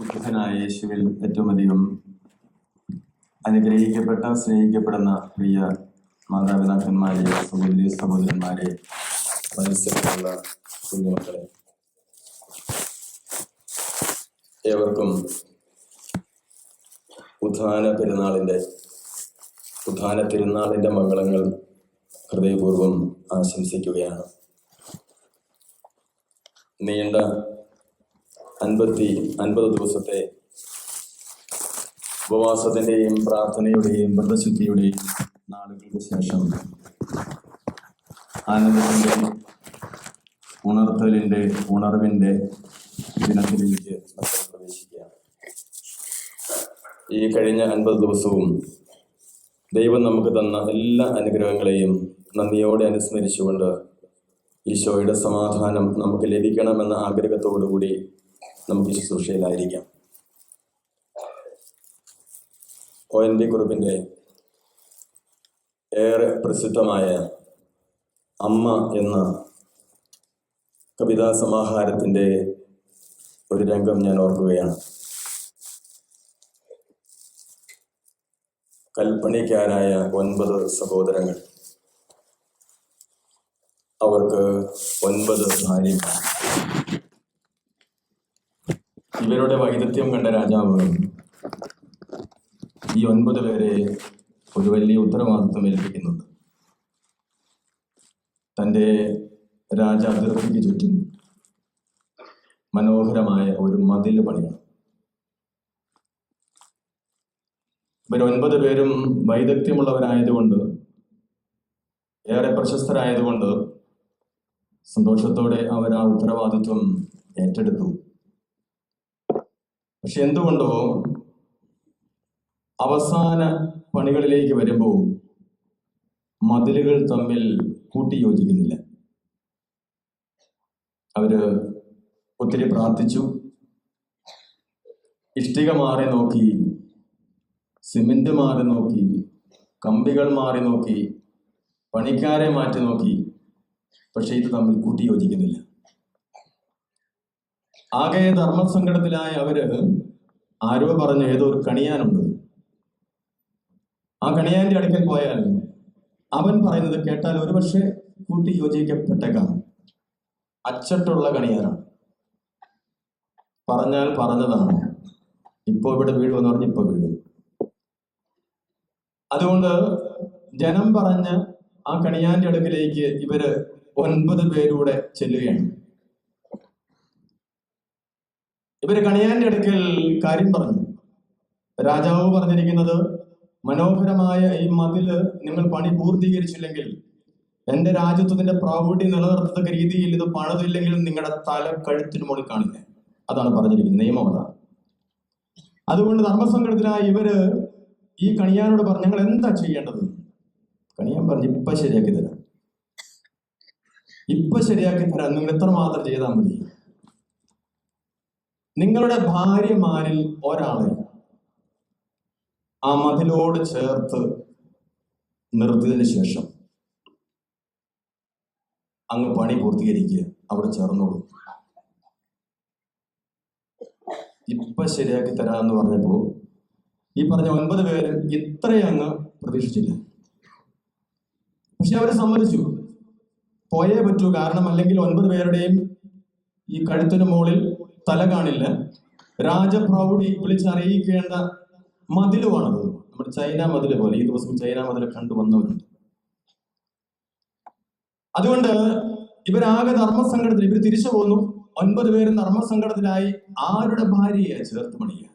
വിശുദ്ധനായ യേശുവിൽ ഏറ്റവും അധികം അനുഗ്രഹിക്കപ്പെട്ട സ്നേഹിക്കപ്പെടുന്ന പ്രിയ മാതാപിതാക്കന്മാരെ, സഹോദരി സഹോദരന്മാരെ, മനസ്സിലുള്ള കുഞ്ഞുമക്കളെ, ഏവർക്കും ഉത്ഥാന തിരുനാളിൻ്റെ മംഗളങ്ങൾ ഹൃദയപൂർവ്വം ആശംസിക്കുകയാണ്. നീണ്ട 50 ദിവസത്തെ ഉപവാസത്തിൻ്റെയും പ്രാർത്ഥനയുടെയും വ്രതശുദ്ധിയുടെയും നാളുകൾക്ക് ശേഷം ആനന്ദത്തിൻ്റെ ഉണർവിൻ്റെ ദിനത്തിലേക്ക് നമ്മൾ പ്രവേശിക്കുകയാണ്. ഈ കഴിഞ്ഞ 50 ദിവസവും ദൈവം നമുക്ക് തന്ന എല്ലാ അനുഗ്രഹങ്ങളെയും നന്ദിയോടെ അനുസ്മരിച്ചുകൊണ്ട് ഈശോയുടെ സമാധാനം നമുക്ക് ലഭിക്കണമെന്ന ആഗ്രഹത്തോടുകൂടി നമുക്ക് ശുശ്രൂഷയിലായിരിക്കാം. ONV കുറുപ്പിൻ്റെ ഏറെ പ്രസിദ്ധമായ അമ്മ എന്ന കവിതാ സമാഹാരത്തിൻ്റെ ഒരു രംഗം ഞാൻ ഓർക്കുകയാണ്. കൽപ്പണിക്കാരായ 9 സഹോദരങ്ങൾ, അവർക്ക് 9 ഭാര്യമാർ. ഇവരുടെ വൈദഗ്ധ്യം കണ്ട രാജാവ് ഈ 9 പേരെ ഒരു വലിയ ഉത്തരവാദിത്വം ഏൽപ്പിക്കുന്നുണ്ട്. തൻ്റെ രാജാതിർത്തിക്ക് ചുറ്റും മനോഹരമായ ഒരു മതിൽ പണിയണം. ഇവർ 9 പേരും വൈദഗ്ധ്യമുള്ളവരായതുകൊണ്ട്, ഏറെ പ്രശസ്തരായതുകൊണ്ട് സന്തോഷത്തോടെ അവർ ആ ഉത്തരവാദിത്വം ഏറ്റെടുത്തു. പക്ഷെ എന്തുകൊണ്ടോ അവസാന പണികളിലേക്ക് വരുമ്പോൾ മതിലുകൾ തമ്മിൽ കൂട്ടിയോജിക്കുന്നില്ല. അവര് ഒത്തിരി പ്രാർത്ഥിച്ചു, ഇഷ്ടിക മാറി നോക്കി, സിമെന്റ് മാറി നോക്കി, കമ്പികൾ മാറി നോക്കി, പണിക്കാരെ മാറ്റി നോക്കി, പക്ഷെ ഇത് തമ്മിൽ കൂട്ടിയോജിക്കുന്നില്ല. ആകെ ധർമ്മസങ്കടത്തിലായ അവര് ആരോ പറഞ്ഞു ഏതോ ഒരു കണിയാനുണ്ട്, ആ കണിയാന്റെ അടുക്കൽ പോയാൽ അവൻ പറയുന്നത് കേട്ടാൽ ഒരുപക്ഷെ കൂട്ടി യോജിക്കപ്പെട്ടേക്കാം. അച്ചട്ടുള്ള കണിയാനാണ്, പറഞ്ഞാൽ പറഞ്ഞതാണ്. ഇപ്പോ ഇവിടെ വീഴുമെന്ന് പറഞ്ഞ് ഇപ്പൊ വീഴും. അതുകൊണ്ട് ജനം പറഞ്ഞ് ആ കണിയാന്റെ അടുക്കിലേക്ക് ഇവര് 9 പേരൂടെ ചെല്ലുകയാണ്. ഇവര് കണിയാന്റെ അടുക്കൽ കാര്യം പറഞ്ഞു. രാജാവ് പറഞ്ഞിരിക്കുന്നത്, മനോഹരമായ ഈ മതില് നിങ്ങൾ പണി പൂർത്തീകരിച്ചില്ലെങ്കിൽ, എന്റെ രാജ്യത്വത്തിന്റെ പ്രൗഢി നിലനിർത്തത്തക്ക രീതിയിൽ ഇത് പണിതില്ലെങ്കിൽ നിങ്ങളുടെ തല കഴുത്തിന് മുകളിൽ കാണില്ല. അതാണ് പറഞ്ഞിരിക്കുന്നത്, നിയമം അതാണ്. അതുകൊണ്ട് ധർമ്മസങ്കടത്തിനായി ഇവര് ഈ കണിയാനോട് പറഞ്ഞു, ഞങ്ങൾ എന്താ ചെയ്യേണ്ടത്? കണിയാൻ പറഞ്ഞു, ഇപ്പൊ ശരിയാക്കി തരാം, നിങ്ങൾ എത്രമാത്രം ചെയ്താൽ മതി. നിങ്ങളുടെ ഭാര്യമാരിൽ ഒരാളെ ആ മതിലോട് ചേർത്ത് നിർത്തിയതിനു ശേഷം അങ്ങ് പണി പൂർത്തീകരിക്കുക, അവിടെ ചേർന്നോളൂ. ഇപ്പൊ ശരിയാക്കി തരാമെന്ന് പറഞ്ഞപ്പോ ഈ പറഞ്ഞ 9 പേരും ഇത്രയും അങ്ങ് പ്രതീക്ഷിച്ചില്ല. പക്ഷെ അവര് സമ്മതിച്ചു, പോയേ പറ്റൂ. കാരണം അല്ലെങ്കിൽ 9 പേരുടെയും ഈ കഴുത്തിന് മുകളിൽ തല കാണില്ല. രാജപ്രൗഢി വിളിച്ചറിയിക്കേണ്ട മതിലുമാണത്. നമ്മുടെ ചൈന മതില് പോലെ. ഈ ദിവസം ചൈന മതിൽ കണ്ടുവന്നവരുണ്ട്. അതുകൊണ്ട് ഇവരാകെ ധർമ്മസങ്കടത്തിൽ, ഇവർ തിരിച്ചു പോന്നു. 9 പേരും ധർമ്മസങ്കടത്തിലായി ആരുടെ ഭാര്യയെ ചേർത്ത് പണിയുക?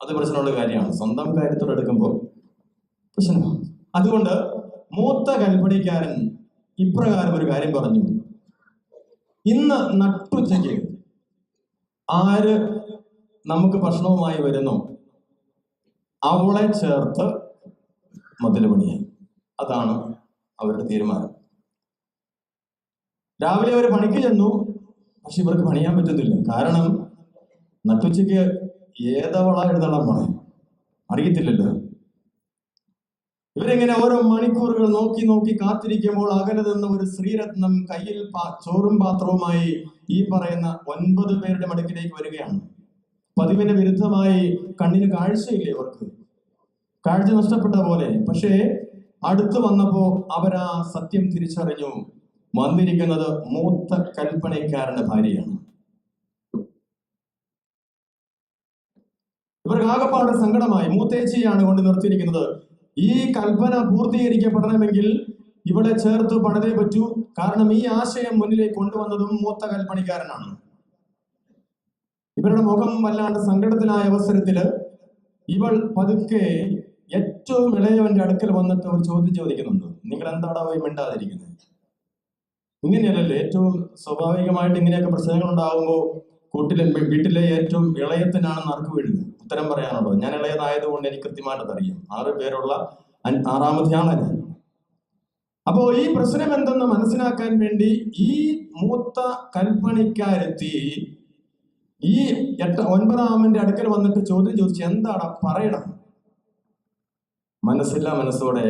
അത് പ്രശ്നമുള്ള കാര്യമാണ്. സ്വന്തം കാര്യത്തോടെ എടുക്കുമ്പോൾ പ്രശ്നമാണ്. അതുകൊണ്ട് മൂത്ത കൽപ്പണിക്കാരൻ ഇപ്രകാരം ഒരു കാര്യം പറഞ്ഞു, ഇന്ന് നട്ടുച്ചയ്ക്ക് ആര് നമുക്ക് ഭക്ഷണവുമായി വരുന്നോ അവളെ ചേർത്ത് മതിൽ പണിയാൻ. അതാണ് അവരുടെ തീരുമാനം. രാവിലെ അവർ പണിക്ക് ചെന്നു, പക്ഷെ ഇവർക്ക് പണിയാൻ പറ്റുന്നില്ല. കാരണം നട്ടുച്ചയ്ക്ക് ഏതവള എഴുന്നള്ളാൻ പോണേ അറിയത്തില്ലല്ലോ. ഇവരിങ്ങനെ ഓരോ മണിക്കൂറുകൾ നോക്കി നോക്കി കാത്തിരിക്കുമ്പോൾ അകലെ നിന്ന് ഒരു ശ്രീരത്നം കയ്യിൽ ചോറും പാത്രവുമായി ഈ പറയുന്ന 9 പേരുടെ അടുക്കിലേക്ക് വരികയാണ്. പതിവിന് വിരുദ്ധമായി കണ്ണിന് കാഴ്ചയില്ലേ അവർക്ക്, കാഴ്ച നഷ്ടപ്പെട്ട പോലെ. പക്ഷേ അടുത്ത് വന്നപ്പോ അവരാ സത്യം തിരിച്ചറിഞ്ഞു. വന്നിരിക്കുന്നത് മൂത്ത കൽപ്പണിക്കാരന്റെ ഭാര്യയാണ്. ഇവർക്ക് ആകപ്പാട് സങ്കടമായി. മൂത്തേച്ചിയാണ് കൊണ്ട് നിർത്തിയിരിക്കുന്നത്. ഈ കൽപ്പന പൂർത്തീകരിക്കപ്പെടണമെങ്കിൽ ഇവിടെ ചേർത്ത് പണിതേ പറ്റൂ. കാരണം ഈ ആശയം മുന്നിലേക്ക് കൊണ്ടുവന്നതും മൂത്ത കൽപ്പണിക്കാരനാണ്. ഇവരുടെ മുഖം വല്ലാണ്ട് സങ്കടത്തിലായ അവസരത്തില് ഇവൾ പതുക്കെ ഏറ്റവും ഇളയവന്റെ അടുക്കൽ വന്നിട്ട് ഒരു ചോദ്യം ചോദിക്കുന്നുണ്ട്. നിങ്ങൾ എന്താടാ പോയി മിണ്ടാതിരിക്കുന്നത്? ഇങ്ങനെയല്ലല്ലോ, ഏറ്റവും സ്വാഭാവികമായിട്ട് ഇങ്ങനെയൊക്കെ പ്രശ്നങ്ങൾ ഉണ്ടാകുമ്പോൾ വീട്ടിലെ ഏറ്റവും ഇളയത്തിനാണ് നറുക്ക് വീഴുന്നത് ഉത്തരം പറയാനുള്ളത്. ഞാൻ ഇളയതായതുകൊണ്ട് എനിക്ക് കൃത്യമായിട്ട് അറിയാം. 6 പേരുള്ള 6ാമത്തെ ആളാണ് ഞാൻ. അപ്പോ ഈ പ്രശ്നം എന്തെന്ന് മനസ്സിലാക്കാൻ വേണ്ടി ഈ മൂത്ത കൽപ്പണിക്കാരെത്തി ഈ 9ാമന്റെ അടുക്കൽ വന്നിട്ട് ചോദ്യം ചോദിച്ചു, എന്താടാ പറയണം? മനസ്സില്ല മനസ്സോടെ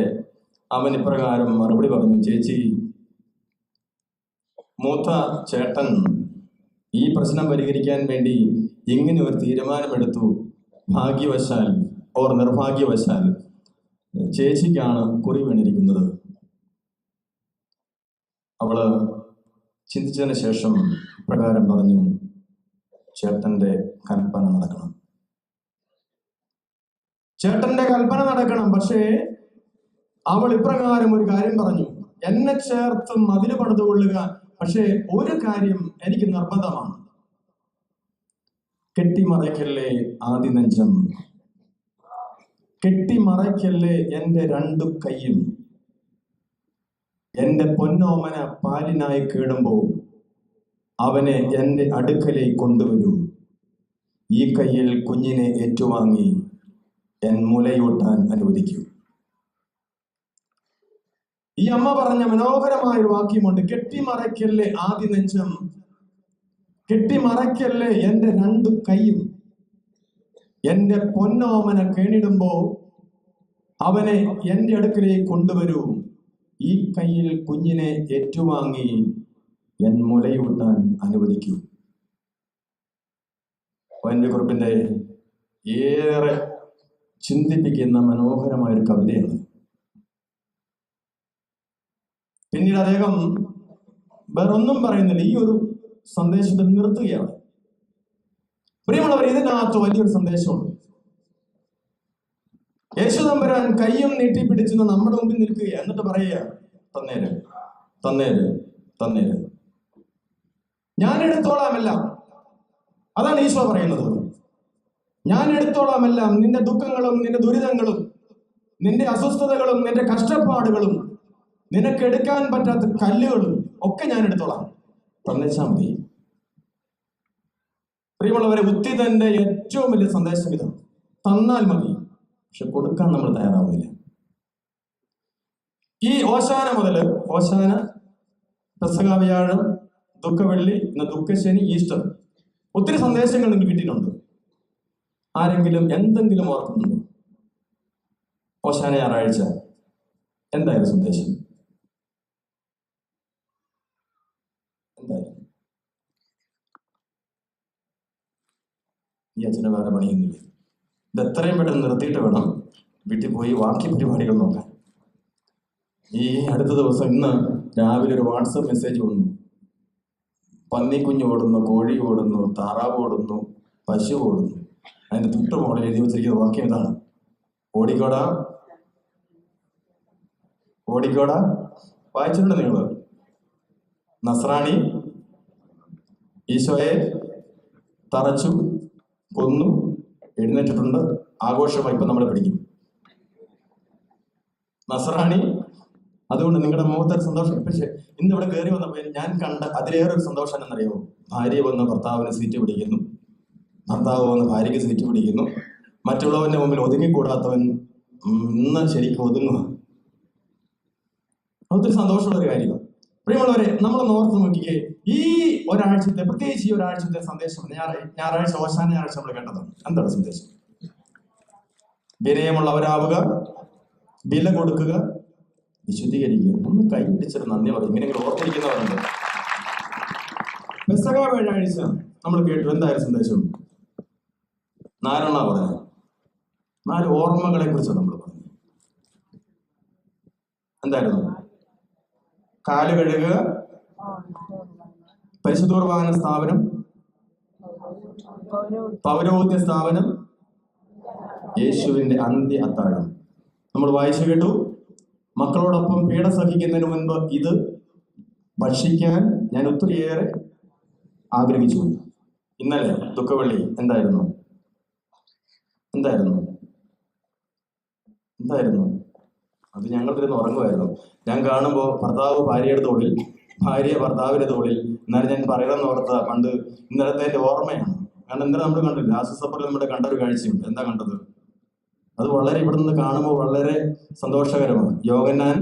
അവൻ ഇപ്രകാരം മറുപടി പറഞ്ഞു, ചേച്ചി, മൂത്ത ചേട്ടൻ ഈ പ്രശ്നം പരിഹരിക്കാൻ വേണ്ടി ഇങ്ങനെ ഒരു തീരുമാനമെടുത്തു. ഭാഗ്യവശാൽ ഓർ നിർഭാഗ്യവശാൽ ചേച്ചിക്കാണ് കുറി വീണിരിക്കുന്നത്. അവള് ചിന്തിച്ചതിന് ശേഷം പ്രകാരം പറഞ്ഞു, ചേട്ടന്റെ കൽപ്പന നടക്കണം, ചേട്ടന്റെ കൽപ്പന നടക്കണം. പക്ഷേ അവൾ ഇപ്രകാരം ഒരു കാര്യം പറഞ്ഞു, എന്നെ ചേർത്ത് മതില് പണിതുകൊള്ളുക. പക്ഷേ ഒരു കാര്യം എനിക്ക് നിർബന്ധമാണ്, കെട്ടിമറയ്ക്കല്ലേ ആദിനെഞ്ചം, കെട്ടിമറയ്ക്കല്ലേ എന്റെ 2 കൈയും. എന്റെ പൊന്നോമന പാലിനായി കേടുമ്പോൾ അവനെ എന്റെ അടുക്കലേക്ക് കൊണ്ടുവരൂ. ഈ കയ്യിൽ കുഞ്ഞിനെ ഏറ്റുവാങ്ങി എൻ മുലയൂട്ടാൻ അനുവദിക്കൂ. ഈ അമ്മ പറഞ്ഞ മനോഹരമായ ഒരു വാക്യമുണ്ട്, കെട്ടിമറയ്ക്കല്ലേ ആദിനെഞ്ചം, കെട്ടിമറയ്ക്കല്ലേ എന്റെ 2 കൈയും. എന്റെ പൊന്നോമന കേണിടുമ്പോ അവനെ എന്റെ അടുക്കലേക്ക് കൊണ്ടുവരൂ. ഈ കയ്യിൽ കുഞ്ഞിനെ ഏറ്റുവാങ്ങി എൻ മുലയൂട്ടാൻ അനുവദിക്കൂ. എന്റെ കുറിപ്പിന്റെ ഏറെ ചിന്തിപ്പിക്കുന്ന മനോഹരമായ ഒരു കവിതയാണ്. പിന്നീട് അദ്ദേഹം വേറൊന്നും പറയുന്നില്ല, ഈ ഒരു സന്ദേശത്തിൽ നിർത്തുകയാണ്. പ്രിയമുള്ളവർ, ഇതിനകത്ത് വലിയൊരു സന്ദേശമുണ്ട്. യേശു തമ്പുരാൻ കയ്യും നീട്ടിപ്പിടിച്ച് നമ്മുടെ മുമ്പിൽ നിൽക്കുക, എന്നിട്ട് പറയുക, തന്നേര് തന്നേര് തന്നേര്, ഞാൻ എടുത്തോളാമെല്ലാം. അതാണ് ഈശോ പറയുന്നത്. ഞാൻ എടുത്തോളാമെല്ലാം. നിന്റെ ദുഃഖങ്ങളും നിന്റെ ദുരിതങ്ങളും നിന്റെ അസ്വസ്ഥതകളും നിന്റെ കഷ്ടപ്പാടുകളും നിനക്ക് എടുക്കാൻ പറ്റാത്ത കല്ലുകളും ഒക്കെ ഞാൻ എടുത്തോളാം, തന്നേച്ചാൽ മതി. പ്രിയമുള്ളവരെ, ഉത്തിതന്റെ ഏറ്റവും വലിയ സന്ദേശം ഇതാണ്, തന്നാൽ മതി. പക്ഷെ കൊടുക്കാൻ നമ്മൾ തയ്യാറാവുന്നില്ല. ഈ ഓശാന മുതൽ ഓശാന, പെസഹ വ്യാഴം, ദുഃഖവെള്ളി, ഇന്ന് ദുഃഖശനി, ഈസ്റ്റർ, ഒത്തിരി സന്ദേശങ്ങൾ നിങ്ങൾക്ക് കിട്ടിയിട്ടുണ്ട്. ആരെങ്കിലും എന്തെങ്കിലും ഓർക്കുന്നുണ്ടോ? ഓശാന ഞായറാഴ്ച എന്തായാലും സന്ദേശം എന്തായാലും ഈ അച്ഛനെ വേറെ പണിയൊന്നുമില്ല. ഇത് എത്രയും പെട്ടെന്ന് നിർത്തിയിട്ട് വേണം വീട്ടിൽ പോയി ബാക്കി പരിപാടികൾ നോക്കാൻ. ഈ അടുത്ത ദിവസം ഇന്ന് രാവിലെ ഒരു വാട്സപ്പ് മെസ്സേജ് വന്നു, പന്നിക്കുഞ്ഞ് ഓടുന്നു, കോഴി ഓടുന്നു, താറാവ് ഓടുന്നു, പശു ഓടുന്നു. അതിന്റെ തൊട്ട് മോളിൽ എഴുതി വെച്ചിരിക്കുന്ന വാക്യം ഇതാണ്, ഓടിക്കോടാ ഓടിക്കോടാ. വായിച്ചിട്ടുണ്ട് നിങ്ങൾ? നസ്രാണി ഈശോയെ തറച്ചു കൊന്നു എഴുന്നേറ്റിട്ടുണ്ട്, ആഘോഷമായി ഇപ്പൊ നമ്മളെ പിടിക്കും. നസ്രാണി, അതുകൊണ്ട് നിങ്ങളുടെ മുഖത്തൊരു സന്തോഷം. പക്ഷെ ഇന്ന് ഇവിടെ കയറി വന്നപ്പോൾ ഞാൻ കണ്ട അതിലേറെ ഒരു സന്തോഷം എന്നറിയാമോ? ഭാര്യ വന്ന് ഭർത്താവിന് സീറ്റ് പിടിക്കുന്നു, ഭർത്താവ് വന്ന് ഭാര്യയ്ക്ക് സീറ്റ് പിടിക്കുന്നു, മറ്റുള്ളവന്റെ മുമ്പിൽ ഒതുങ്ങിക്കൂടാത്തവൻ ഇന്ന് ശരിക്കും ഒതുങ്ങുക. ഒത്തിരി സന്തോഷമുള്ള ഒരു കാര്യമാണ്. പ്രിയമുള്ളവരെ, നമ്മളൊന്ന് ഓർത്ത് നോക്കിക്കേ, ഈ ഒരാഴ്ചത്തെ, പ്രത്യേകിച്ച് ഈ ഒരാഴ്ചത്തെ സന്ദേശം, ഞായറാഴ്ച, ഓശാന ഞായറാഴ്ച നമ്മൾ കേട്ടതാണ്. എന്താണ് സന്ദേശം? വിനയമുള്ളവരാവുക, വില കൊടുക്കുക, വിശുദ്ധീകരിക്കുക. ഒന്ന് കൈ പിടിച്ചിട്ട് നന്ദി പറയും. ഇങ്ങനെയെങ്കിലും ഓർത്തിരിക്കുന്നവരുണ്ട്. പെസഹ വ്യാഴാഴ്ച നമ്മൾ കേട്ടു. എന്തായാലും സന്ദേശം 4 പറഞ്ഞത്. 4 ഓർമ്മകളെ കുറിച്ചാണ് നമ്മൾ പറഞ്ഞത്. എന്തായിരുന്നു? കാല് കഴുകുക, പരിശുദ്ധ കുർബാന സ്ഥാപനം, പൗരോഹിത്യ സ്ഥാപനം, യേശുവിന്റെ അന്ത്യ അത്താഴം. നമ്മൾ വായിച്ചു കേട്ടു. മക്കളോടൊപ്പം പീഡ സഹിക്കുന്നതിന് മുൻപ് ഇത് ഭക്ഷിക്കാൻ ഞാൻ ഒത്തിരിയേറെ ആഗ്രഹിച്ചു. ഇന്നലെ ദുഃഖവെള്ളി എന്തായിരുന്നു? അത് ഞങ്ങളിരുന്ന് ഉറങ്ങുമായിരുന്നു. ഞാൻ കാണുമ്പോൾ ഭർത്താവ് ഭാര്യയുടെ തോളിൽ, ഭാര്യ ഭർത്താവിന്റെ തോളിൽ. എന്നാലും ഞാൻ പറയണമെന്ന് ഓർത്ത പണ്ട് ഇന്നലത്തെ എൻ്റെ ഓർമ്മയാണ്. കാരണം ഇന്നലെ നമ്മൾ കണ്ടില്ല, ലാസ്റ്റ് സപ്പറിൽ നമ്മുടെ കണ്ട ഒരു കാഴ്ചയുണ്ട്. എന്താ കണ്ടത്? അത് വളരെ ഇവിടെ നിന്ന് കാണുമ്പോൾ വളരെ സന്തോഷകരമാണ്. യോഹന്നാൻ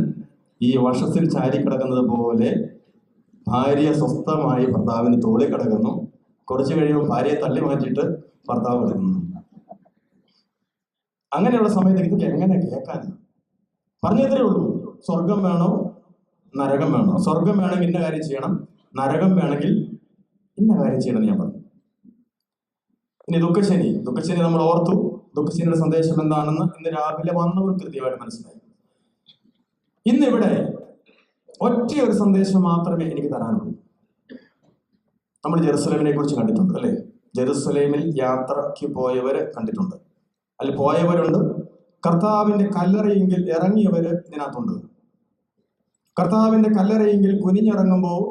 ഈ വശത്തിൽ ചാരി കിടക്കുന്നത് പോലെ ഭാര്യ സ്വസ്ഥമായി ഭർത്താവിന് തോളിൽ കിടക്കുന്നു. കുറച്ചു കഴിയുമ്പോൾ ഭാര്യയെ തള്ളി മാറ്റിയിട്ട് ഭർത്താവ് കിടക്കുന്നു. അങ്ങനെയുള്ള സമയത്ത് ഇതൊക്കെ എങ്ങനെ കേൾക്കാൻ? പറഞ്ഞതേ ഉള്ളൂ. സ്വർഗം വേണോ നരകം വേണോ? സ്വർഗം വേണമെങ്കിൽ ഇന്ന കാര്യം ചെയ്യണം, നരകം വേണമെങ്കിൽ ഇന്ന കാര്യം ചെയ്യണം ഞാൻ പറഞ്ഞു. ഇനി ദുഃഖശനി നമ്മൾ ഓർത്തു. ദുഃഖശനിയുടെ സന്ദേശം എന്താണെന്ന് ഇന്ന് രാവിലെ വന്നവർ കൃത്യമായിട്ട് മനസ്സിലായി. ഇന്നിവിടെ ഒറ്റ ഒരു സന്ദേശം മാത്രമേ എനിക്ക് തരാനുള്ളൂ. നമ്മൾ ജെറുസലേമിനെ കുറിച്ച് കണ്ടിട്ടുണ്ട് അല്ലേ? ജെറുസലേമിൽ യാത്രയ്ക്ക് പോയവര് കണ്ടിട്ടുണ്ട്, അതിൽ പോയവരുണ്ട്. കർത്താവിന്റെ കല്ലറയെങ്കിൽ ഇറങ്ങിയവര് ഇതിനകത്തുണ്ട്. കർത്താവിന്റെ കല്ലറയെങ്കിൽ കുനിഞ്ഞിറങ്ങുമ്പോൾ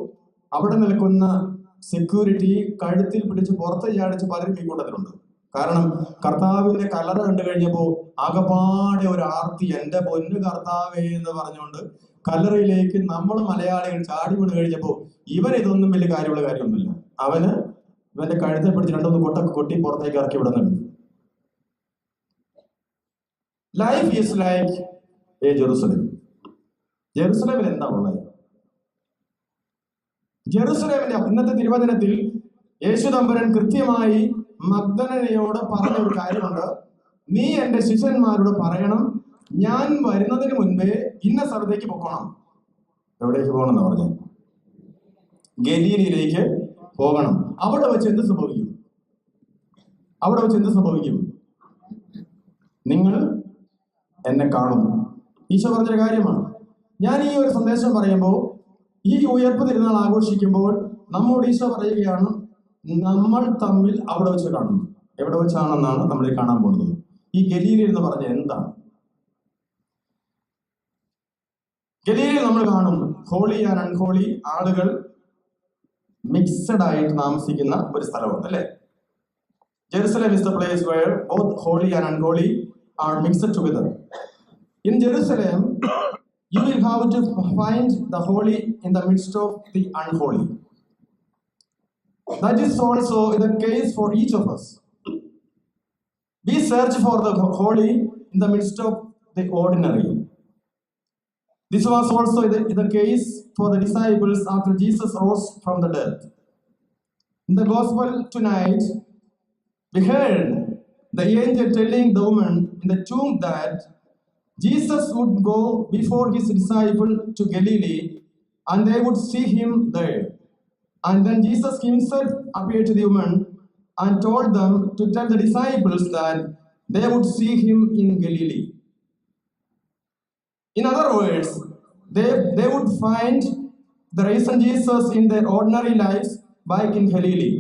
അവിടെ നിൽക്കുന്ന സെക്യൂരിറ്റി കഴുത്തിൽ പിടിച്ച് പുറത്ത് ചാടിച്ച് പലരും ഈ കൂട്ടത്തിലുണ്ട്. കാരണം കർത്താവിന്റെ കല്ലറ കണ്ടു കഴിഞ്ഞപ്പോൾ ആകപ്പാടെ ഒരു ആർത്തി, എന്റെ പൊന്നു കർത്താവേ എന്ന് പറഞ്ഞുകൊണ്ട് കല്ലറയിലേക്ക് നമ്മൾ മലയാളികൾ ചാടി വീണ് കഴിഞ്ഞപ്പോൾ ഇവൻ ഇതൊന്നും വലിയ കാര്യമുള്ള കാര്യമൊന്നുമില്ല. ഇവന്റെ കഴുത്തെ പിടിച്ച് 2-3 കൊട്ടി പുറത്തേക്ക് ഇറക്കി വിടുന്നുണ്ട്. Life is like A Jerusalem. ജെറുസലേമിൽ എന്താ ഉള്ളത്? ജെറുസലേമിന്റെ ഇന്നത്തെ തിരുവചനത്തിൽ യേശു തമ്പുരാൻ കൃത്യമായി മഗ്ദലനയോട് പറഞ്ഞ ഒരു കാര്യമുണ്ട്. നീ എന്റെ ശിഷ്യന്മാരോട് പറയണം, ഞാൻ വരുന്നതിന് മുൻപേ ഇന്ന സ്ഥലത്തേക്ക് പോകണം. എവിടേക്ക് പോകണം എന്നാ പറഞ്ഞത്? ഗലീലയിലേക്ക് പോകണം. അവിടെ വെച്ച് എന്ത് സംഭവിക്കും? നിങ്ങൾ എന്നെ കാണും. ഈശോ പറഞ്ഞൊരു കാര്യമാണ്. ഞാൻ ഈ ഒരു സന്ദേശം പറയുമ്പോൾ, ഈ ഉയർപ്പ് തിരുനാൾ ആഘോഷിക്കുമ്പോൾ നമ്മോട് ഈശോ പറയുകയാണ്, നമ്മൾ തമ്മിൽ അവിടെ വെച്ച് കാണുന്നു. എവിടെ വെച്ചാണെന്നാണ് നമ്മൾ കാണാൻ പോകുന്നത്. ഈ ഗലീലയിൽ എന്ന് പറഞ്ഞ എന്താണ്? ഗലീലയിൽ നമ്മൾ കാണും ഹോളി ആൻഡ് അൺഹോളി ആളുകൾ മിക്സഡ് ആയിട്ട് താമസിക്കുന്ന ഒരു സ്ഥലമുണ്ട് അല്ലെ? Jerusalem is the place where both holy and unholy are mixed together. In Jerusalem, you will have to find the holy in the midst of the unholy. That is also the case for each of us. We search for the holy in the midst of the ordinary. This was also the case for the disciples after Jesus rose from the dead. In the gospel tonight, we heard the angel telling the woman in the tomb that Jesus would go before his disciples to Galilee and they would see him there. And then Jesus himself appeared to the woman and told them to tell the disciples that they would see him in Galilee. In other words, they would find the risen Jesus in their ordinary lives back in Galilee.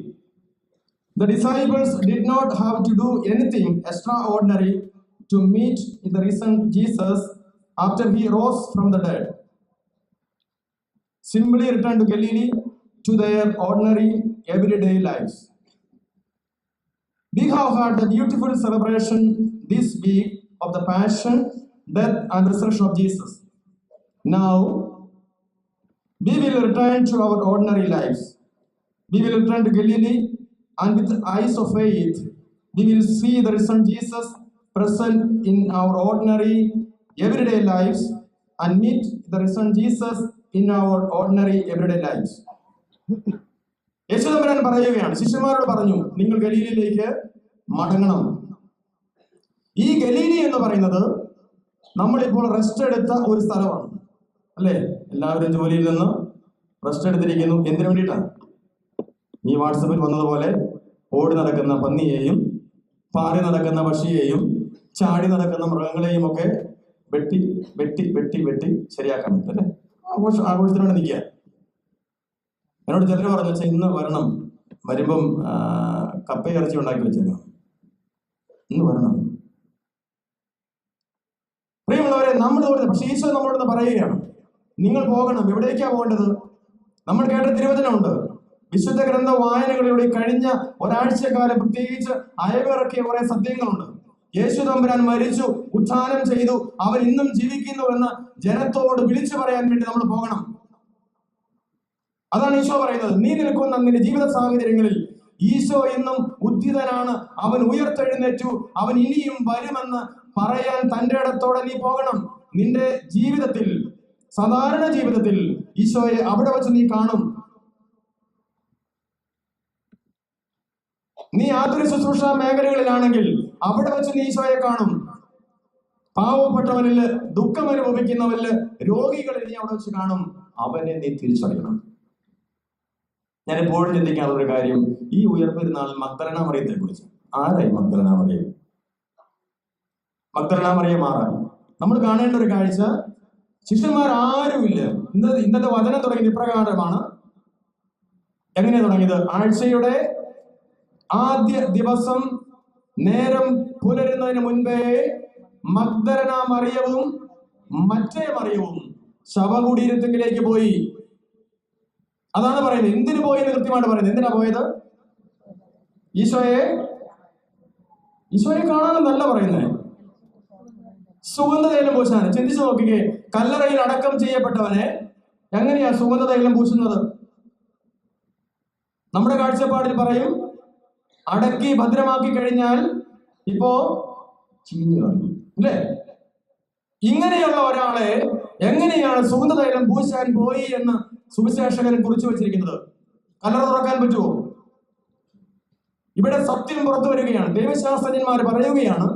The disciples did not have to do anything extraordinary to meet the risen Jesus after he rose from the dead. Simply return to Galilee to their ordinary everyday lives. We have had a beautiful celebration this week of the passion, death and resurrection of Jesus. Now, we will return to our ordinary lives. We will return to Galilee and with eyes of faith, we will see the risen Jesus present in our ordinary everyday lives and meet the risen Jesus in our ordinary everyday lives. യേശു തമ്പുരാൻ പറയുകയാണ്, ശിഷ്യന്മാരോട് പറഞ്ഞു, നിങ്ങൾ ഗലീലയിലേക്ക് മടങ്ങണം. ഈ Galilei എന്ന് പറയുന്നത് നമ്മളിപ്പോൾ rest എടുത്ത ഒരു സ്ഥലമാണ്, അല്ലേ? എല്ലാവരും ജോലിയിൽ നിന്ന് റെസ്റ്റ് എടുത്തിരിക്കുന്നു. എന്തിനു വേണ്ടിയിട്ടാണ്? ഈ വാട്സപ്പിൽ വന്നതുപോലെ ഓടി നടക്കുന്ന പന്നിയെയും പാറി നടക്കുന്ന പക്ഷിയെയും ചാടി നടക്കുന്ന മൃഗങ്ങളെയും ഒക്കെ വെട്ടി വെട്ടി വെട്ടി വെട്ടി ശരിയാക്കാൻ പറ്റും, അല്ലേ? ആഘോഷത്തിന് വേണ്ടി നിൽക്കുക. എന്നോട് ചിലർ പറഞ്ഞു, വെച്ചാൽ ഇന്ന് വരണം, വരുമ്പം കപ്പയിറച്ചി ഉണ്ടാക്കി വെച്ചേക്കാം, ഇന്ന് വരണം. പ്രിയമുള്ളവരെ, നമ്മൾ ഓടുന്നത്, പക്ഷെ ഈശോ നമ്മളോട് പറയുകയാണ്, നിങ്ങൾ പോകണം. എവിടേക്കാ പോകേണ്ടത്? നമ്മൾ കേട്ട തിരുവചനമുണ്ട്. വിശുദ്ധ ഗ്രന്ഥ വായനകളിലൂടെ കഴിഞ്ഞ ഒരാഴ്ചക്കാലം പ്രത്യേകിച്ച് അയവിറക്കിയ കുറെ സത്യങ്ങളുണ്ട്. യേശു തമ്പുരാൻ മരിച്ചു, ഉത്ഥാനം ചെയ്തു, അവൻ ഇന്നും ജീവിക്കുന്നു എന്ന് ജനത്തോട് വിളിച്ചു പറയാൻ വേണ്ടി നമ്മൾ പോകണം. അതാണ് ഈശോ പറയുന്നത്. നീ നിൽക്കുന്ന നിന്റെ ജീവിത സാഹചര്യങ്ങളിൽ ഈശോ ഇന്നും ഉദ്ധിതനാണ്, അവൻ ഉയർത്തെഴുന്നേറ്റു, അവൻ ഇനിയും വരുമെന്ന് പറയാൻ തന്റെ ഇടത്തോടെ നീ പോകണം. നിന്റെ ജീവിതത്തിൽ, സാധാരണ ജീവിതത്തിൽ ഈശോയെ അവിടെ വെച്ച് നീ കാണും. നീ ആതുര ശുശ്രൂഷ മേഖലകളിലാണെങ്കിൽ അവിടെ വെച്ച് നീ ഈശോയെ കാണും. പാവപ്പെട്ടവനില്, ദുഃഖം അനുഭവിക്കുന്നവരില്, രോഗികളിൽ നീ അവിടെ വെച്ച് കാണും. അവനെ നീ തിരിച്ചറിയണം. ഞാൻ എപ്പോഴും ചിന്തിക്കാനുള്ള ഒരു കാര്യം, ഈ ഉയർപ്പെരുന്നാൾ മഗ്ദലന മറിയത്തെ കുറിച്ച്. ആരായി മഗ്ദലന മറിയം? മഗ്ദലന മറിയം ആരാണ്? നമ്മൾ കാണേണ്ട ഒരു കാഴ്ച, ശിഷ്യന്മാർ ആരുമില്ല. ഇന്നത്തെ വചനം തുടങ്ങിയത് ഇപ്രകാരമാണ്. എങ്ങനെയാ തുടങ്ങിയത്? ആഴ്ചയുടെ ആദ്യ ദിവസം നേരം പുലരുന്നതിന് മുൻപേ മഗ്ദലന മറിയവും മറ്റേ മറിയവും ശവകുടീരത്തിലേക്ക് പോയി. അതാണ് പറയുന്നത്. എന്തിനു പോയി എന്ന് കൃത്യമായിട്ട് പറയുന്നത്. എന്തിനാ പോയത്? ഈശോയെ കാണാനെന്നല്ല പറയുന്നത്, സുഗന്ധതൈലം പൂശാൻ. ചിന്തിച്ചു നോക്കിക്കേ, കല്ലറയിൽ അടക്കം ചെയ്യപ്പെട്ടവനെ എങ്ങനെയാ സുഗന്ധതൈലം പൂശുന്നത്? നമ്മുടെ കാഴ്ചപ്പാടിൽ പറയും, അടക്കി ഭദ്രമാക്കി കഴിഞ്ഞാൽ ഇപ്പോ ചീഞ്ഞു കാണും, അല്ലേ? ഇങ്ങനെയുള്ള ഒരാളെ എങ്ങനെയാണ് സുഗന്ധതൈലം പൂശാൻ പോയി എന്ന് സുവിശേഷകൻ കുറിച്ചു വെച്ചിരിക്കുന്നത്? കല്ലറ തുറക്കാൻ പറ്റുമോ? ഇവിടെ സത്യം പുറത്തു വരികയാണ്. ദൈവശാസ്ത്രജ്ഞന്മാർ പറയുകയാണ്,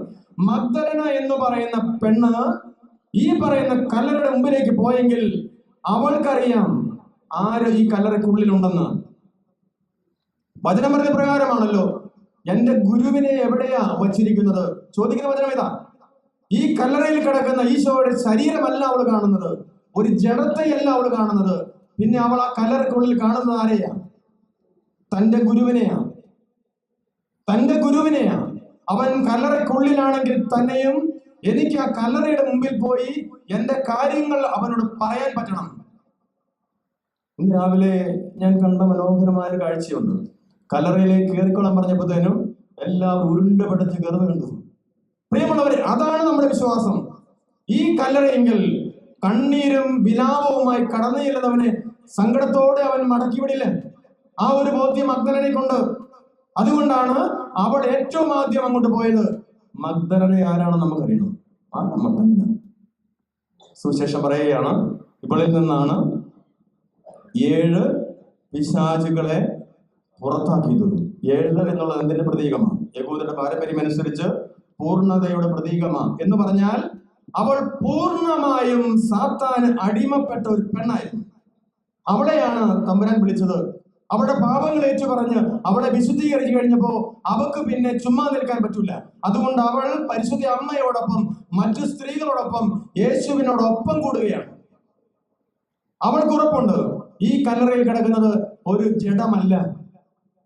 മഗ്ദലന എന്ന് പറയുന്ന പെണ്ണ് ഈ പറയുന്ന കല്ലറയുടെ മുമ്പിലേക്ക് പോയെങ്കിൽ അവൾക്കറിയാം ആര് ഈ കല്ലറയ്ക്കുള്ളിലുണ്ടെന്ന്. വചനം പറഞ്ഞ പ്രകാരമാണല്ലോ, എന്റെ ഗുരുവിനെ എവിടെയാ വച്ചിരിക്കുന്നത്? ചോദിക്കുന്ന വചനം ഇതാ. ഈ കല്ലറയിൽ കിടക്കുന്ന ഈശോയുടെ ശരീരമല്ല അവൾ കാണുന്നത്, ഒരു ജഡത്തെയല്ല അവൾ കാണുന്നത്. പിന്നെ അവൾ ആ കല്ലറയ്ക്കുള്ളിൽ കാണുന്നത് ആരെയാ? തന്റെ ഗുരുവിനെയാ. തന്റെ ഗുരുവിനെയാ. അവൻ കല്ലറയ്ക്കുള്ളിലാണെങ്കിൽ തന്നെയും എനിക്ക് ആ കല്ലറയുടെ മുമ്പിൽ പോയി എന്റെ കാര്യങ്ങൾ അവനോട് പറയാൻ പറ്റണം. ഇന്ന് രാവിലെ ഞാൻ കണ്ട മനോഹരമായ ഒരു കാഴ്ചയുണ്ട്. കല്ലറയിലേക്ക് കയറിക്കോളാൻ പറഞ്ഞപ്പോഴത്തേനും എല്ലാവരും ഉരുണ്ടുപെടച്ച് കയറുന്നത് കണ്ടു. പ്രിയമുള്ളവരെ, അതാണ് നമ്മുടെ വിശ്വാസം. ഈ കല്ലറയെങ്കിൽ കണ്ണീരും വിലാപവുമായി കടന്നു ചെല്ലുന്നവനെ സങ്കടത്തോടെ അവൻ മടക്കിവിടില്ല. ആ ഒരു ബോധ്യം മഗ്ദലനയ്ക്കുണ്ട്. അതുകൊണ്ടാണ് അവൾ ഏറ്റവും ആദ്യം അങ്ങോട്ട് പോയത്. മഗ്ദലന ആരാണെന്ന് നമുക്കറിയണം. ആരാ മഗ്ദലന? സുവിശേഷം പറയുകയാണ്, ഇവളിൽ നിന്നാണ് 7 പിശാചുകളെ പുറത്താക്കിയത്. 7 എന്നുള്ളത് എന്തിന്റെ പ്രതീകമാണ്? യഹൂദരുടെ പാരമ്പര്യം അനുസരിച്ച് പൂർണ്ണതയുടെ പ്രതീകമാണ്. എന്ന് പറഞ്ഞാൽ അവൾ പൂർണ്ണമായും സാത്താന് അടിമപ്പെട്ട ഒരു പെണ്ണായിരുന്നു. അവളെയാണ് തമ്പുരാൻ വിളിച്ചത്. അവളുടെ പാപങ്ങൾ ഏറ്റു പറഞ്ഞ് അവളെ വിശുദ്ധീകരിച്ചു കഴിഞ്ഞപ്പോ അവൾക്ക് പിന്നെ ചുമ്മാ നിൽക്കാൻ പറ്റൂല. അതുകൊണ്ട് അവൾ പരിശുദ്ധ അമ്മയോടൊപ്പം മറ്റു സ്ത്രീകളോടൊപ്പം യേശുവിനോടൊപ്പം കൂടുകയാണ്. അവൾക്ക് ഉറപ്പുണ്ട്, ഈ കല്ലറയിൽ കിടക്കുന്നത് ഒരു ജഡമല്ല,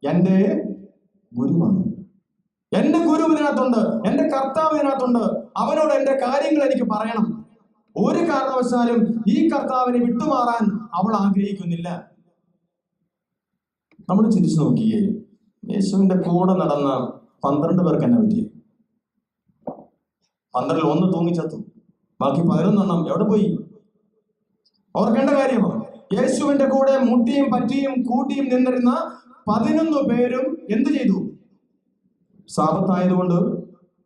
എന്റെ ഗുരുവാണ്. എന്റെ ഗുരു ഇതിനകത്തുണ്ട്, എന്റെ കർത്താവ് ഇതിനകത്തുണ്ട്. അവനോട് എന്റെ കാര്യങ്ങൾ എനിക്ക് പറയണം. ഒരു കാരണവശാലും ഈ കർത്താവിനെ വിട്ടുമാറാൻ അവൾ ആഗ്രഹിക്കുന്നില്ല. നമ്മൾ ചിന്തിച്ചു നോക്കിയേ, യേശുവിന്റെ കൂടെ നടന്ന 12 പേർക്ക് എന്നെ പറ്റി? 12-ൽ 1 തൂങ്ങിച്ചത്തു, ബാക്കി 11 എവിടെ പോയി? ഓർക്കേണ്ട കാര്യമാണ്. യേശുവിന്റെ കൂടെ മുട്ടിയും പറ്റിയും കൂട്ടിയും നിന്നിരുന്ന 11 പേരും എന്ത് ചെയ്തു? സാപത്തായതുകൊണ്ട്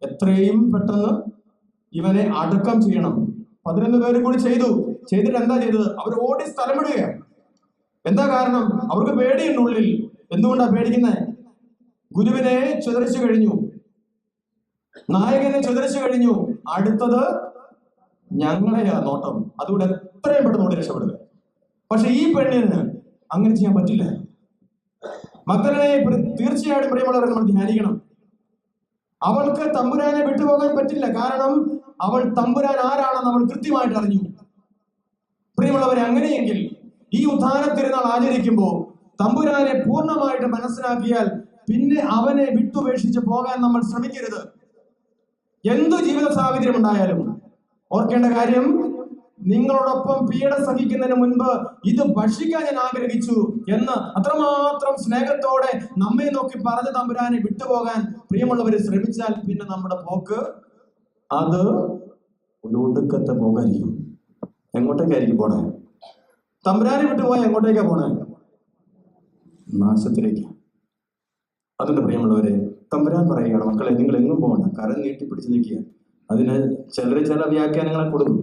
എത്രയും പെട്ടെന്ന് ഇവനെ അടക്കം ചെയ്യണം. 11 പേരും കൂടി ചെയ്തിട്ട് എന്താ ചെയ്തത്? അവർ ഓടി സ്ഥലം വിടുകയാണ്. എന്താ കാരണം? അവർക്ക് പേടിയുണ്ട് ഉള്ളിൽ. എന്തുകൊണ്ടാ പേടിക്കുന്നത്? ഗുരുവിനെ ചിതറിച്ചു കഴിഞ്ഞു, നായകനെ ചിതറിച്ചു കഴിഞ്ഞു. അടുത്തത് ഞങ്ങളെയാ നോട്ടം, അതുകൊണ്ട് എത്രയും പെട്ടെന്ന് ഓടി രക്ഷപ്പെടുക. പക്ഷെ ഈ പെണ്ണിന് അങ്ങനെ ചെയ്യാൻ പറ്റില്ല. മഗ്ദലനയെ തീർച്ചയായിട്ടും പ്രിയമുള്ളവരെ നമ്മൾ ധ്യാനിക്കണം. അവൾക്ക് തമ്പുരാനെ വിട്ടുപോകാൻ പറ്റില്ല. കാരണം അവൾ തമ്പുരാൻ ആരാണെന്ന് അവൾ കൃത്യമായിട്ട് അറിഞ്ഞു. പ്രിയമുള്ളവരെ, അങ്ങനെയെങ്കിൽ ഈ ഉത്ഥാന തിരുനാൾ ആചരിക്കുമ്പോൾ തമ്പുരാനെ പൂർണ്ണമായിട്ട് മനസ്സിലാക്കിയാൽ പിന്നെ അവനെ വിട്ടുപേക്ഷിച്ച് പോകാൻ നമ്മൾ ശ്രമിക്കരുത്. എന്തു ജീവിത സാഹചര്യം ഉണ്ടായാലും ഓർക്കേണ്ട കാര്യം, നിങ്ങളോടൊപ്പം പീഡ സഹിക്കുന്നതിന് മുൻപ് ഇത് ഭക്ഷിക്കാൻ ഞാൻ ആഗ്രഹിച്ചു എന്ന് അത്രമാത്രം സ്നേഹത്തോടെ നമ്മെ നോക്കി പറഞ്ഞ തമ്പുരാനെ വിട്ടുപോകാൻ പ്രിയമുള്ളവരെ ശ്രമിച്ചാൽ പിന്നെ നമ്മുടെ പോക്ക് അത് ഒരു ഒടുക്കത്തെ പോകായിരിക്കും. എങ്ങോട്ടേക്കായിരിക്കും പോണേ? തമ്പുരാനെ വിട്ടുപോയാൽ എങ്ങോട്ടേക്കാ പോണേ? നാശത്തിലേക്ക്. അതുകൊണ്ട് പ്രിയമുള്ളവരെ, തമ്പുരാൻ പറയുകയാണ്, മക്കളെ നിങ്ങൾ എങ്ങും പോകണ്ട, കരം നീട്ടിപ്പിടിച്ച് നിൽക്കുക. അതിന് ചില വ്യാഖ്യാനങ്ങളെ കൊടുക്കും.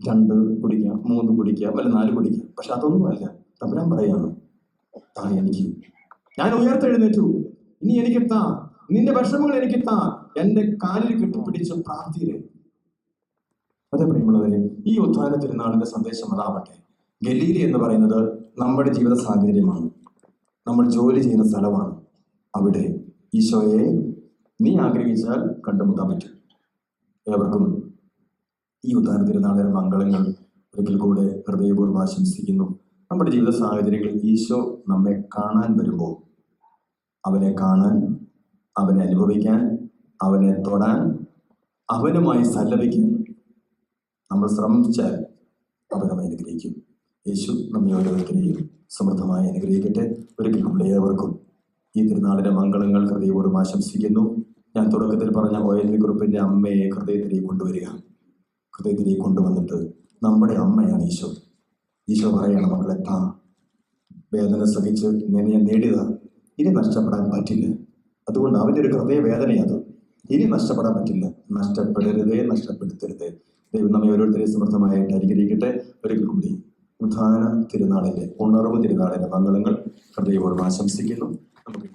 2 കുടിക്കാം, 3 കുടിക്കാം, അല്ല 4 കുടിക്കാം. പക്ഷെ അതൊന്നുമല്ല. തമ്പുരാൻ പറയാണ്, താ എനിക്ക്, ഞാൻ ഉയർത്തെഴുന്നേറ്റു, ഇനി എനിക്ക് താ, നിന്റെ വിഷമങ്ങൾ എനിക്ക് താ, എന്റെ കാലിൽ കെട്ടിപ്പിടിച്ച് പ്രാർത്ഥിരെ. അതെ പ്രിയമുള്ളവരെ, ഈ ഉത്ഥാന തിരുനാളിന്റെ സന്ദേശം അതാവട്ടെ. ഗലീലി എന്ന് പറയുന്നത് നമ്മുടെ ജീവിത സാഹചര്യമാണ്, നമ്മൾ ജോലി ചെയ്യുന്ന സ്ഥലമാണ്. അവിടെ ഈശോയെ നീ ആഗ്രഹിച്ചാൽ കണ്ടുമുട്ടാൻ പറ്റും. ഏവർക്കും ഈ ഉത്ഥാന തിരുനാളിന്റെ മംഗളങ്ങൾ ഒരിക്കൽ കൂടെ ഹൃദയപൂർവ്വം ആശംസിക്കുന്നു. നമ്മുടെ ജീവിത സാഹചര്യങ്ങളിൽ ഈശോ നമ്മെ കാണാൻ വരുമ്പോൾ അവനെ കാണാൻ, അവനെ അനുഭവിക്കാൻ, അവനെ തൊടാൻ, അവനുമായി സല്ലപിക്കാൻ നമ്മൾ ശ്രമിച്ചാൽ അവൻ നമ്മെ അനുഗ്രഹിക്കും. യേശു നമ്മെ ഓരോരുത്തരെയും സമൃദ്ധമായി അനുഗ്രഹിക്കട്ടെ. ഒരിക്കൽ കൂടെ ഏവർക്കും ഈ തിരുനാളിന്റെ മംഗളങ്ങൾ ഹൃദയപൂർവ്വം ആശംസിക്കുന്നു. ഞാൻ തുടക്കത്തിൽ പറഞ്ഞ ONV കുറുപ്പിന്റെ അമ്മയെ ഹൃദയത്തിലേക്ക് കൊണ്ടുവരിക. ഹൃദയത്തിലേക്ക് കൊണ്ടുവന്നിട്ട് നമ്മുടെ അമ്മയാണ് ഈശോ. ഈശോ പറയണം, മക്കളെ താ, വേദന സഹിച്ച് നിന്നെ നേടിയതാ, ഇനി നഷ്ടപ്പെടാൻ പറ്റില്ല. അതുകൊണ്ട് അവൻ്റെ ഒരു ഹൃദയവേദനയത്. ഇനി നഷ്ടപ്പെടാൻ പറ്റില്ല. നഷ്ടപ്പെടരുതേ, നഷ്ടപ്പെടുത്തരുതേ. ദൈവം നമ്മെ ഓരോരുത്തരെയും സമൃദ്ധമായിട്ട് അനുഗ്രഹിക്കട്ടെ. ഒരിക്കൽ കൂടി ഉത്ഥാന തിരുനാളിന്റെ, ഉണർവ് തിരുനാളിന്റെ മംഗളങ്ങൾ ഹൃദയപൂർവ്വം ആശംസിക്കുന്നു. നമുക്ക്